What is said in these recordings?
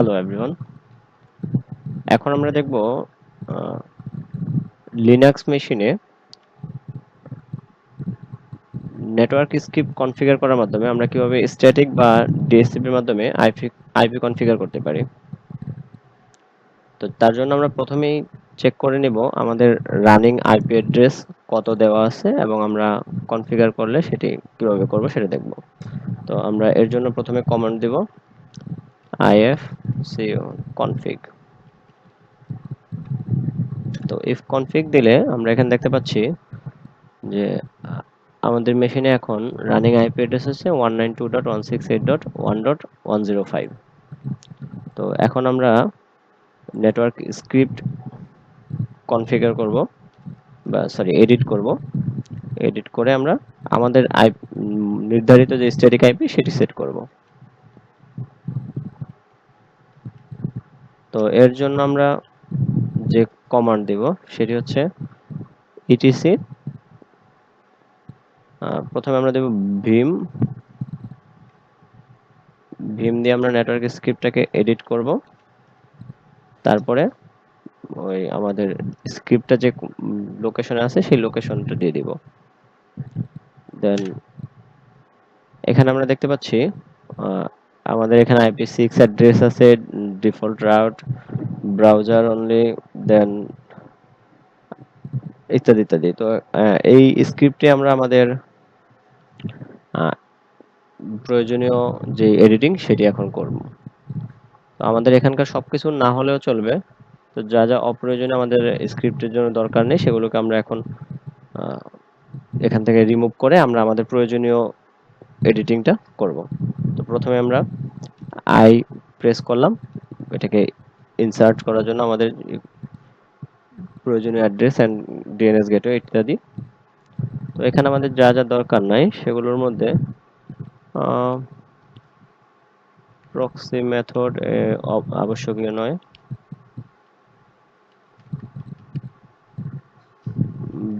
Hello everyone. এখন আমরা দেখব লিনাক্স মেশিনে নেটওয়ার্ক স্ক্রিপ্ট কনফিগার করার মাধ্যমে আমরা কিভাবে স্ট্যাটিক বা ডিএসসিপির মাধ্যমে আইপি কনফিগার করতে পারি। তো তার জন্য আমরা প্রথমেই চেক করে নিব আমাদের রানিং আইপি অ্যাড্রেস কত দেওয়া আছে এবং আমরা কনফিগার করলে সেটি কিভাবে করব সেটা দেখব। তো আমরা এর জন্য প্রথমে কমান্ড দেব ifco config। তো if config দিলে আমরা এখানে দেখতে পাচ্ছি যে আমাদের মেশিনে এখন রানিং আইপি অ্যাড্রেস হচ্ছে 192.168.1.105। তো এখন আমরা নেটওয়ার্ক স্ক্রিপ্ট কনফিগার করব বা এডিট করব। এডিট করে আমরা আমাদের নির্ধারিত যে স্ট্যাটিক আইপি সেটি সেট করব। তো এর জন্য আমরা যে কমান্ড দেব সেটি হচ্ছে ইটিসি। প্রথমে আমরা দেব ভিম। ভিম দিয়ে আমরা নেটওয়ার্ক স্ক্রিপ্টটাকে এডিট করব। তারপরে ওই আমাদের স্ক্রিপ্টটা যে লোকেশনে আছে সেই লোকেশনটা দিয়ে দিব। দেন এখানে আমরা দেখতে পাচ্ছি আহ, আমাদের এখানে IP6 অ্যাড্রেস আছে, ডিফল্ট রাউট, ব্রাউজার অনলি, দেন ইত্যাদি ইত্যাদি। তো এই স্ক্রিপ্টে আমরা আমাদের আহ, প্রয়োজনীয় যে এডিটিং সেটি এখন করব। তো আমাদের এখানকার সবকিছু না হলেও চলবে। তো যা যা অপ্রয়োজনীয় আমাদের স্ক্রিপ্টের জন্য দরকার নেই সেগুলোকে আমরা এখন আহ, এখান থেকে রিমুভ করে আমরা আমাদের প্রয়োজনীয় এডিটিংটা করব। তো প্রথমে আমরা আই প্রেস করলাম এটাকে ইনসার্ট করার জন্য আমাদের প্রয়োজনীয় অ্যাড্রেস এন্ড ডিএনএস গেটওয়ে ইত্যাদি। তো এখানে আমাদের যা যা দরকার নাই সেগুলোর মধ্যে প্রক্সি মেথড আবশ্যকীয় নয়।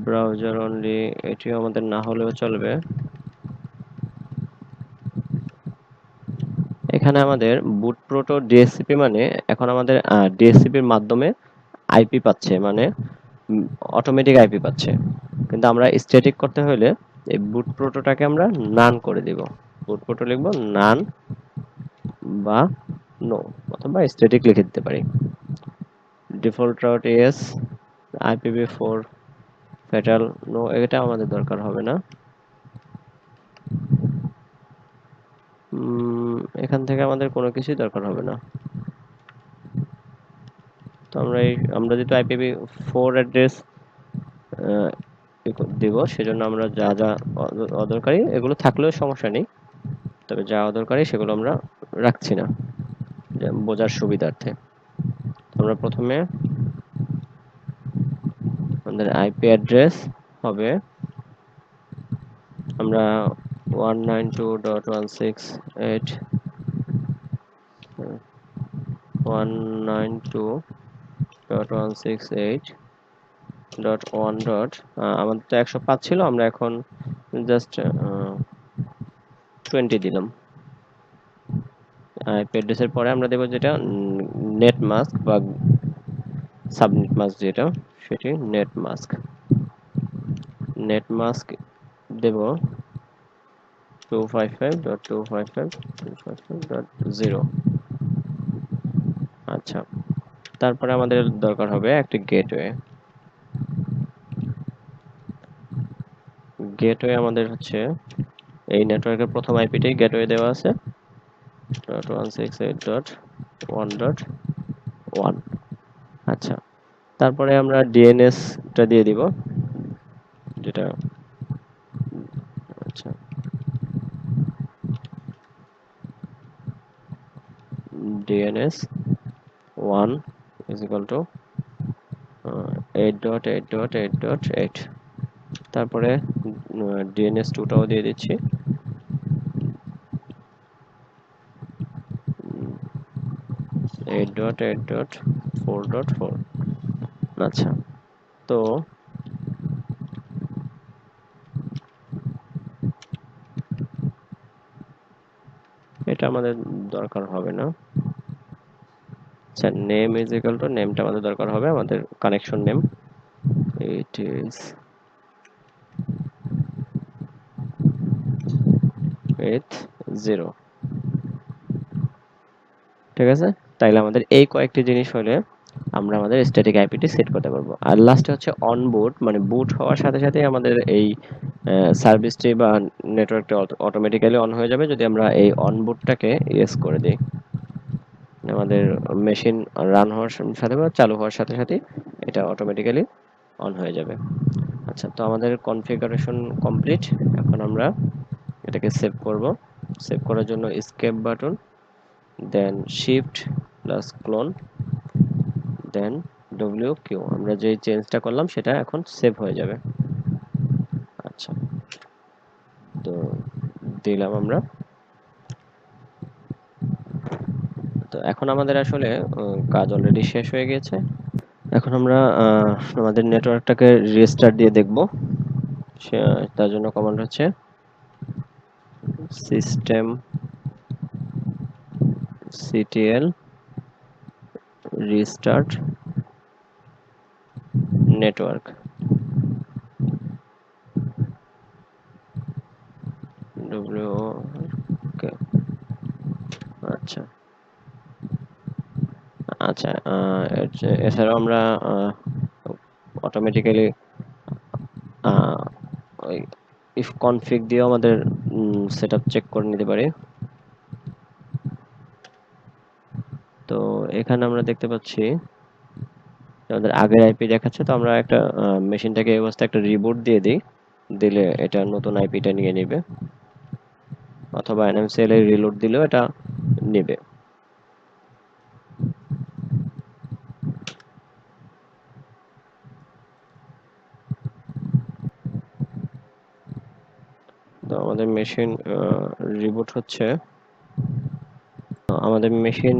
ব্রাউজার অনলি এটিও আমাদের না হলেও চলবে। এখানে আমাদের বুট প্রোটো ডিএসসিপি মানে এখন আমাদের ডিএসসিপির মাধ্যমে আইপি পাচ্ছে, মানে অটোমেটিক আইপি পাচ্ছে। কিন্তু আমরা স্ট্যাটিক করতে হলে এই বুট প্রোটোটাকে আমরা নান করে দিব। বুট প্রোটো লিখব নান বা নো, অথবা স্ট্যাটিক লিখে দিতে পারি। Default routes, IPv4 fatal no, এটা আমাদের দরকার হবে না। এখান থেকে আমাদের কোনো কিছুই দরকার হবে না। তো আমরা যেহেতু IPv4 অ্যাড্রেস দিব সেজন্য আমরা যা যা অদরকারি এগুলো থাকলেও সমস্যা নেই, তবে যা অদরকারি সেগুলো আমরা রাখছি না বোঝার সুবিধার্থে। আমরা প্রথমে আমাদের আইপি অ্যাড্রেস হবে আমরা 192.168 192.168.1 ডট আমাদের তো 105 ছিল, আমরা এখন জাস্ট 20 দিলাম। আইপি অ্যাড্রেসের পরে আমরা দেব যেটা নেট মাস্ক বা সাবনেট মাস্ক, যেটা সেটি নেট মাস্ক। নেট মাস্ক দেব 255.255.255.0। আচ্ছা, তারপরে আমাদের দরকার হবে একটি গেটওয়ে। গেটওয়ে আমাদের হচ্ছে এই নেটওয়ার্কের প্রথম আইপিটাই গেটওয়ে দেওয়া আছে 168.1.1। আচ্ছা, তারপরে আমরা ডিএনএসটা দিয়ে দিব যেটা, আচ্ছা ডিএনএস 1 is equal to 8.8.8.8। তারপরে ডিএনএস 2টাও দিয়ে দিচ্ছি 8.8.4.4। আচ্ছা, তো এটা আমাদের দরকার হবে না। আচ্ছা, নেম ইজ ইকুয়াল টু, নেমটা আমাদের দরকার হবে আমাদের connection name, it is with 0। ঠিক আছে, তাইলে আমাদের এই কয়েকটি জিনিস হলে আমরা আমাদের স্ট্যাটিক আইপিটি সেট করতে পারবো। আর লাস্টে হচ্ছে অন বুট, মানে বুট হওয়ার সাথে সাথে আমাদের এই সার্ভিসটি বা নেটওয়ার্কটা অটোমেটিক্যালি অন হয়ে যাবে যদি আমরা এই অন বুটটাকে ইয়েস করে দিই। মানে আমাদের মেশিন রান হওয়ার সাথে বা চালু হওয়ার সাথে সাথে এটা অটোমেটিক্যালি অন হয়ে যাবে। আচ্ছা, তো আমাদের কনফিগারেশন কমপ্লিট। এখন আমরা এটাকে সেভ করব। সেভ করার জন্য এসকেপ বাটন, দেন শিফট প্লাস ক্লোন, দেন ডব্লিউ কিউ। আমরা যে চেঞ্জটা করলাম সেটা এখন সেভ হয়ে যাবে। আচ্ছা, তো দিলাম আমরা। তো এখন আমাদের আসলে কাজ অলরেডি শেষ হয়ে গেছে। এখন আমরা আমাদের নেটওয়ার্কটাকে রিস্টার্ট দিয়ে দেখব। তার জন্য কমান্ড হচ্ছে system CTL restart network, W K. আচ্ছা আচ্ছা, এছাড়াও আমরা অটোমেটিক্যালি ওই ইফ কনফিগ দিয়েও আমাদের সেটআপ চেক করে নিতে পারি। তো এখানে আমরা দেখতে পাচ্ছি আমাদের আগের আইপি দেখাচ্ছে, তো আমরা একটা মেশিনটাকে এই অবস্থায় একটা রিবুট দিয়ে দিই, দিলে এটা নতুন আইপিটা নিয়ে নেবে, অথবা এনএমসিএল এর রিলোড দিলেও এটা নেবে। তো আমাদের মেশিন রিবুট হচ্ছে, আমাদের মেশিন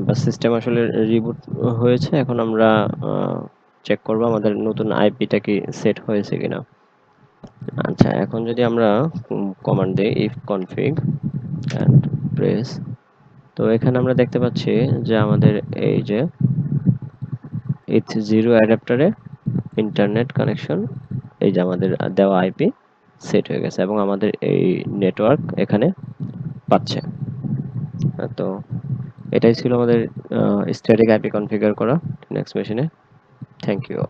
বা সিস্টেম আসলে রিবুট হয়েছে। এখন আমরা চেক করব আমাদের নতুন আইপিটা কি সেট হয়েছে কিনা। আচ্ছা, এখন যদি আমরা কমান্ড দিই ইফ কনফিগ এন্ড প্রেস, তো এখানে আমরা দেখতে পাচ্ছি যে আমাদের এই যে H0 অ্যাডাপ্টারে ইন্টারনেট কানেকশন, এই যে আমাদের দেওয়া আইপি সেট হয়ে গেছে এবং আমাদের এই নেটওয়ার্ক এখানে পাচ্ছে। তো এটাই ছিল আমাদের স্ট্যাটিক আইপি কনফিগার করা নেক্সট মেশিনে। Thank you.